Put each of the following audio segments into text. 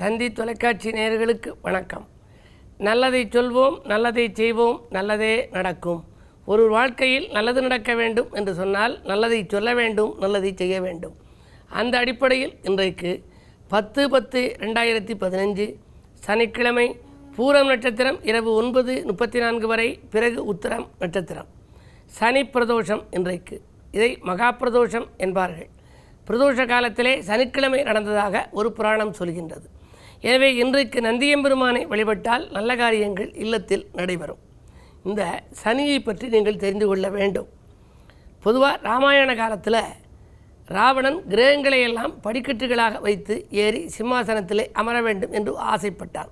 தந்தி தொலைக்காட்சி நேயர்களுக்கு வணக்கம். நல்லதை சொல்வோம், நல்லதை செய்வோம், நல்லதே நடக்கும். ஒரு வாழ்க்கையில் நல்லது நடக்க வேண்டும் என்று சொன்னால் நல்லதை சொல்ல வேண்டும், நல்லதை செய்ய வேண்டும். அந்த அடிப்படையில் இன்றைக்கு 10/10/2015 சனிக்கிழமை பூரம் நட்சத்திரம் இரவு 9:34 வரை, பிறகு உத்திரம் நட்சத்திரம். சனி பிரதோஷம் இன்றைக்கு. இதை மகா பிரதோஷம் என்பார்கள். பிரதோஷ காலத்திலே சனிக்கிழமை நடந்ததாக ஒரு புராணம் சொல்கின்றது. எனவே இன்றைக்கு நந்தியம்பெருமானை வழிபட்டால் நல்ல காரியங்கள் இல்லத்தில் நடைபெறும். இந்த சனியை பற்றி நீங்கள் தெரிந்து கொள்ள வேண்டும். பொதுவாக ராமாயண காலத்தில் ராவணன் கிரகங்களை எல்லாம் படிக்கட்டுகளாக வைத்து ஏறி சிம்மாசனத்திலே அமர வேண்டும் என்று ஆசைப்பட்டான்.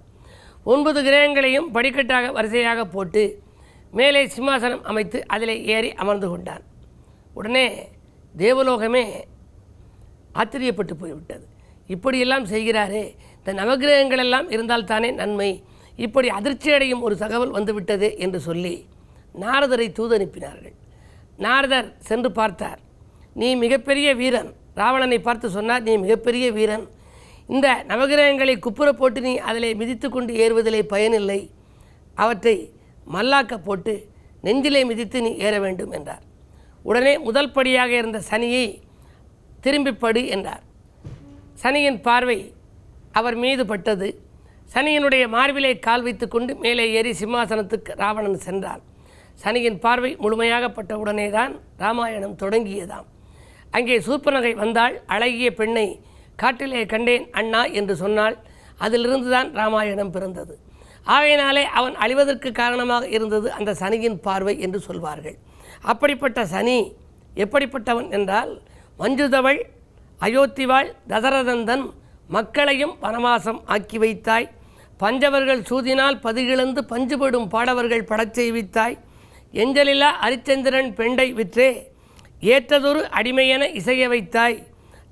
9 கிரகங்களையும் படிக்கட்டாக வரிசையாக போட்டு மேலே சிம்மாசனம் அமைத்து அதிலே ஏறி அமர்ந்து கொண்டான். உடனே தேவலோகமே ஆச்சரியப்பட்டு போய்விட்டது. இப்படியெல்லாம் செய்கிறாரே, இந்த நவகிரகங்கள் எல்லாம் இருந்தால் தானே நன்மை, இப்படி அதிர்ச்சி அடையும் ஒரு தகவல் வந்துவிட்டது என்று சொல்லி நாரதரை தூதனுப்பினார்கள். நாரதர் சென்று பார்த்தார். நீ மிகப்பெரிய வீரன். ராவணனை பார்த்து சொன்னார், நீ மிகப்பெரிய வீரன். இந்த நவகிரகங்களை குப்புற போட்டு நீ அதிலே மிதித்து கொண்டு ஏறுவதிலே பயனில்லை. அவற்றை மல்லாக்க போட்டு நெஞ்சிலே மிதித்து நீ ஏற வேண்டும் என்றார். உடனே முதல் படியாக இருந்த சனியை திரும்பிப்படு என்றார். சனியின் பார்வை அவர் மீது பட்டது. சனியினுடைய மார்பிலே கால் வைத்து கொண்டு மேலே ஏறி சிம்மாசனத்துக்கு ராவணன் சென்றான். சனியின் பார்வை முழுமையாக பட்ட உடனே தான் ராமாயணம் தொடங்கியதாம். அங்கே சூர்பனகை வந்தாள். அழகிய பெண்ணை காட்டிலே கண்டேன் அண்ணா என்று சொன்னாள். அதிலிருந்து தான் ராமாயணம் பிறந்தது. ஆகையினாலே அவன் அழிவதற்கு காரணமாக இருந்தது அந்த சனியின் பார்வை என்று சொல்வார்கள். அப்படிப்பட்ட சனி எப்படிப்பட்டவன் என்றால், மஞ்சுதவள் அயோத்திவாள் தசரதந்தன் மக்களையும் வனவாசம் ஆக்கி வைத்தாய். பஞ்சவர்கள் சூதினால் பதிகிழந்து பஞ்சுபடும் பாடவர்கள் படச் செய்வித்தாய். எஞ்சலிலா அரிச்சந்திரன் பெண்டை விற்றே ஏற்றதொரு அடிமையென இசைய வைத்தாய்.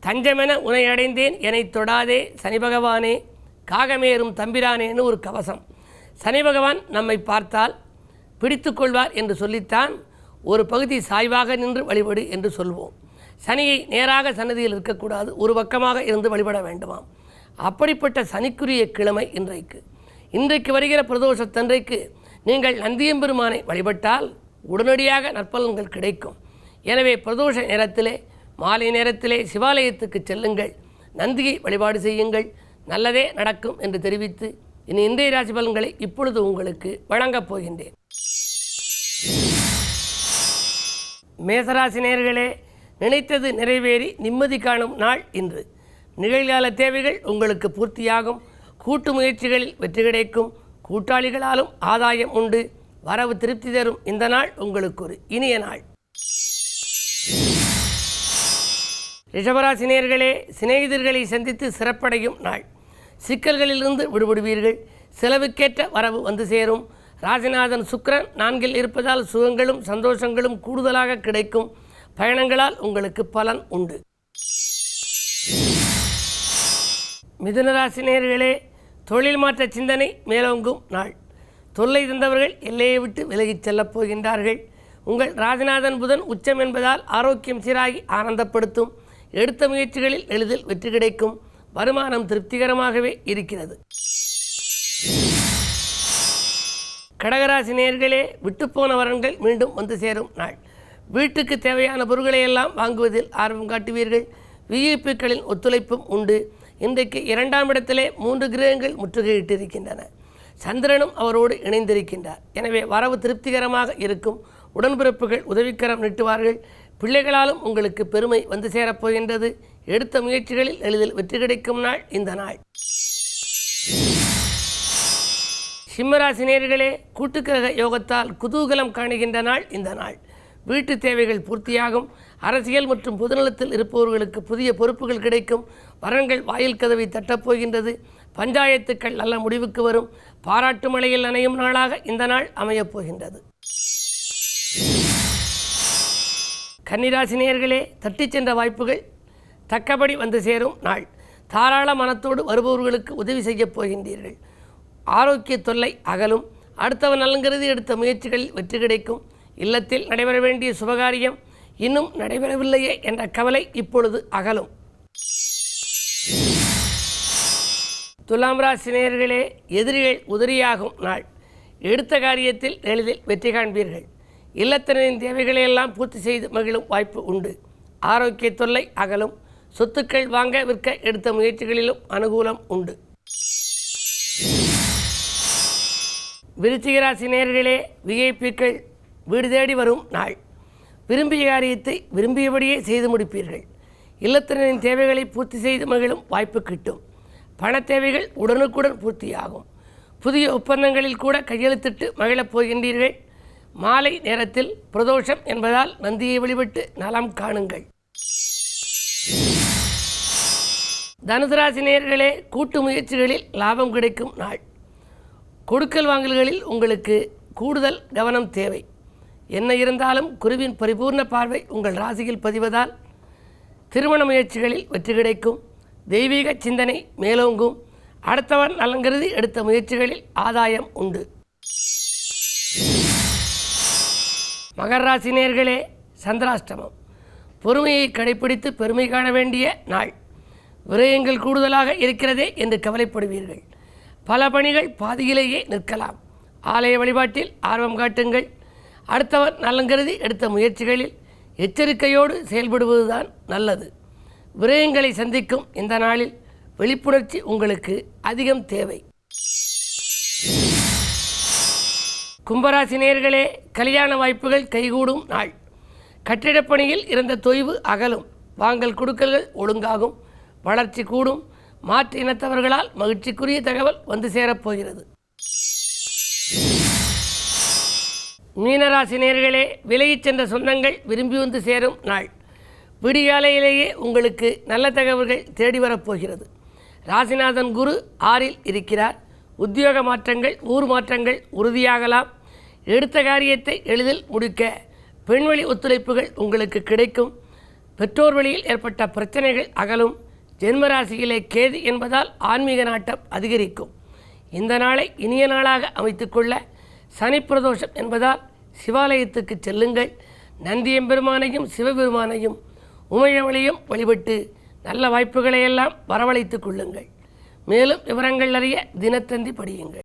தஞ்சமென உனை அடைந்தேன் என்னை தொடாதே சனி பகவானே காகமேறும் தம்பிரானேன்னு ஒரு கவசம். சனி பகவான் நம்மை பார்த்தால் பிடித்து கொள்வார் என்று சொல்லித்தான் ஒரு பகுதி சாய்வாக நின்று வழிபடு என்று சொல்வோம். சனியை நேராக சன்னதியில் இருக்கக்கூடாது, ஒரு பக்கமாக இருந்து வழிபட வேண்டுமாம். அப்படிப்பட்ட சனிக்குரிய கிழமை இன்றைக்கு வருகிற பிரதோஷத்தன்றைக்கு நீங்கள் நந்தியம்பெருமானை வழிபட்டால் உடனடியாக நற்பலன்கள் கிடைக்கும். எனவே பிரதோஷ நேரத்திலே, மாலை நேரத்திலே சிவாலயத்துக்கு செல்லுங்கள், நந்தியை வழிபாடு செய்யுங்கள், நல்லதே நடக்கும் என்று தெரிவித்து இனி இன்றைய ராசி பலன்களை இப்பொழுது உங்களுக்கு வழங்கப் போகின்றேன். மேசராசி நேயர்களே, நினைத்தது நிறைவேறி நிம்மதி காணும் நாள் இன்று. நிகழ்கால தேவைகள் உங்களுக்கு பூர்த்தியாகும். கூட்டு முயற்சிகளில் வெற்றி கிடைக்கும். கூட்டாளிகளாலும் ஆதாயம் உண்டு. வரவு திருப்தி தரும் இந்த நாள் உங்களுக்கு ஒரு இனிய நாள். ரிஷபராசி நேயர்களே, சிநேகிதர்களை சந்தித்து சிறப்படையும் நாள். சிக்கல்களிலிருந்து விடுபடுவீர்கள். செலவுக்கேற்ற வரவு வந்து சேரும். ராசிநாதன் சுக்கிரன் 4இல் இருப்பதால் சுகங்களும் சந்தோஷங்களும் கூடுதலாக கிடைக்கும். பயணங்களால் உங்களுக்கு பலன் உண்டு. மிதுனராசி நேயர்களே, தொழில் மாற்ற சிந்தனை மேலோங்கும் நாள். தொல்லை தந்தவர்கள் எல்லையை விட்டு விலகிச் செல்லப் போகின்றார்கள். உங்கள் ராசிநாதன் புதன் உச்சம் என்பதால் ஆரோக்கியம் சீராகி ஆனந்தப்படுத்தும். எடுத்த முயற்சிகளில் எளிதில் வெற்றி கிடைக்கும். வருமானம் திருப்திகரமாகவே இருக்கிறது. கடகராசி நேயர்களே, விட்டுப்போன வரன்கள் மீண்டும் வந்து சேரும் நாள். வீட்டுக்கு தேவையான பொருட்களை எல்லாம் வாங்குவதில் ஆர்வம் காட்டுவீர்கள். விஐபிக்களின் ஒத்துழைப்பும் உண்டு. இன்றைக்கு 2ஆம் இடத்திலே 3 கிரகங்கள் முற்றுகையிட்டிருக்கின்றன. சந்திரனும் அவரோடு இணைந்திருக்கின்றார். எனவே வரவு திருப்திகரமாக இருக்கும். உடன்பிறப்புகள் உதவிக்கரம் நீட்டுவார்கள். பிள்ளைகளாலும் உங்களுக்கு பெருமை வந்து சேரப்போகின்றது. எடுத்த முயற்சிகளில் எளிதில் வெற்றி கிடைக்கும் நாள் இந்த நாள். சிம்மராசி நேயர்களே, கூட்டுக்கிரக யோகத்தால் குதூகலம் காணுகின்ற நாள் இந்த நாள். வீட்டு தேவைகள் பூர்த்தியாகும். அரசியல் மற்றும் பொதுநலத்தில் இருப்பவர்களுக்கு புதிய பொறுப்புகள் கிடைக்கும். வரன்கள் வாயில் கதவை தட்டப்போகின்றது. பஞ்சாயத்துக்கள் நல்ல முடிவுக்கு வரும். பாராட்டு மழையில் நனையும் நாளாக இந்த நாள் அமையப் போகின்றது. கன்னிராசி நேயர்களே, தட்டிச் சென்ற வாய்ப்புகள் தக்கபடி வந்து சேரும் நாள். தாராள மனத்தோடு வருபவர்களுக்கு உதவி செய்யப் போகின்றீர்கள். ஆரோக்கிய தொல்லை அகலும். அடுத்தவன் நலங்கிறது எடுத்த முயற்சிகளில் வெற்றி கிடைக்கும். இல்லத்தில் நடைபெற வேண்டிய சுபகாரியம் இன்னும் நடைபெறவில்லையே என்ற கவலை இப்பொழுது அகலும். துலாம் ராசி நேயர்களே, எதிரிகள் உதிரியாகும் நாள். எடுத்த காரியத்தில் எளிதில் வெற்றி காண்பீர்கள். இல்லத்தினரின் தேவைகளை எல்லாம் பூர்த்தி செய்து மகிழும் வாய்ப்பு உண்டு. ஆரோக்கிய தொல்லை அகலும். சொத்துக்கள் வாங்க விற்க எடுத்த முயற்சிகளிலும் அனுகூலம் உண்டு. விருச்சிக ராசி நேயர்களே, விஐபிக்கள் வீடு தேடி வரும் நாள். விரும்பிய காரியத்தை விரும்பியபடியே செய்து முடிப்பீர்கள். இல்லத்தினரின் தேவைகளை பூர்த்தி செய்து மகிழும் வாய்ப்பு கிட்டும். பண தேவைகள் உடனுக்குடன் பூர்த்தியாகும். புதிய ஒப்பந்தங்களில் கூட கையெழுத்திட்டு மகிழப் போகின்றீர்கள். மாலை நேரத்தில் பிரதோஷம் என்பதால் நந்தியை வழிபட்டு நலம் காணுங்கள். தனுசு ராசி நேயர்களே, கூட்டு முயற்சிகளில் லாபம் கிடைக்கும் நாள். கொடுக்கல் வாங்கல்களில் உங்களுக்கு கூடுதல் கவனம் தேவை. என்ன இருந்தாலும் குருவின் பரிபூர்ண பார்வை உங்கள் ராசியில் பதிவதால் திருமண முயற்சிகளில் வெற்றி கிடைக்கும். தெய்வீக சிந்தனை மேலோங்கும். அடுத்தவன் நலங்கருதி எடுத்த முயற்சிகளில் ஆதாயம் உண்டு. மகர ராசி நேயர்களே, சந்திராஷ்டமம். பொறுமையை கடைப்பிடித்து பெருமை காண வேண்டிய நாள். விரயங்கள் கூடுதலாக இருக்கிறதே என்று கவலைப்படுவீர்கள். பல பணிகள் பாதியிலேயே நிற்கலாம். ஆலய வழிபாட்டில் ஆர்வம் காட்டுங்கள். அடுத்தவர் நலங்கருதி எடுத்த முயற்சிகளில் எச்சரிக்கையோடு செயல்படுவதுதான் நல்லது. விரயங்களை சந்திக்கும் இந்த நாளில் விழிப்புணர்ச்சி உங்களுக்கு அதிகம் தேவை. கும்பராசி நேயர்களே, கல்யாண வாய்ப்புகள் கைகூடும் நாள். கட்டிடப் பணியில் இருந்த தொய்வு அகலும். வாங்கல் கொடுக்கல்கள் ஒழுங்காகும். வளர்ச்சி கூடும். மாற்று இனத்தவர்களால் மகிழ்ச்சிக்குரிய தகவல் வந்து சேரப்போகிறது. மீனராசி நேயர்களே, விலகிச் சென்ற சொந்தங்கள் விரும்பி வந்து சேரும் நாள். விடிகாலையிலேயே உங்களுக்கு நல்ல தகவல்கள் தேடி வரப்போகிறது. ராசிநாதன் குரு 6ல் இருக்கிறார். உத்தியோக மாற்றங்கள், ஊர் மாற்றங்கள் உறுதியாகலாம். எடுத்த காரியத்தை எளிதில் முடிக்க பெண்வழி ஒத்துழைப்புகள் உங்களுக்கு கிடைக்கும். பெற்றோர் வழியில் ஏற்பட்ட பிரச்சனைகள் அகலும். ஜென்மராசியிலே கேது என்பதால் ஆன்மீக நாட்டம் அதிகரிக்கும். இந்த நாளை இனிய நாளாக அமைத்துக்கொள்ள சனி பிரதோஷம் என்பதால் சிவாலயத்துக்கு செல்லுங்கள். நந்தியம்பெருமானையும் சிவபெருமானையும் உமையவளையும் வழிபட்டு நல்ல வாய்ப்புகளையெல்லாம் வரவழைத்துக் கொள்ளுங்கள். மேலும் விவரங்கள் அறிய தினத்தந்தி படியுங்கள்.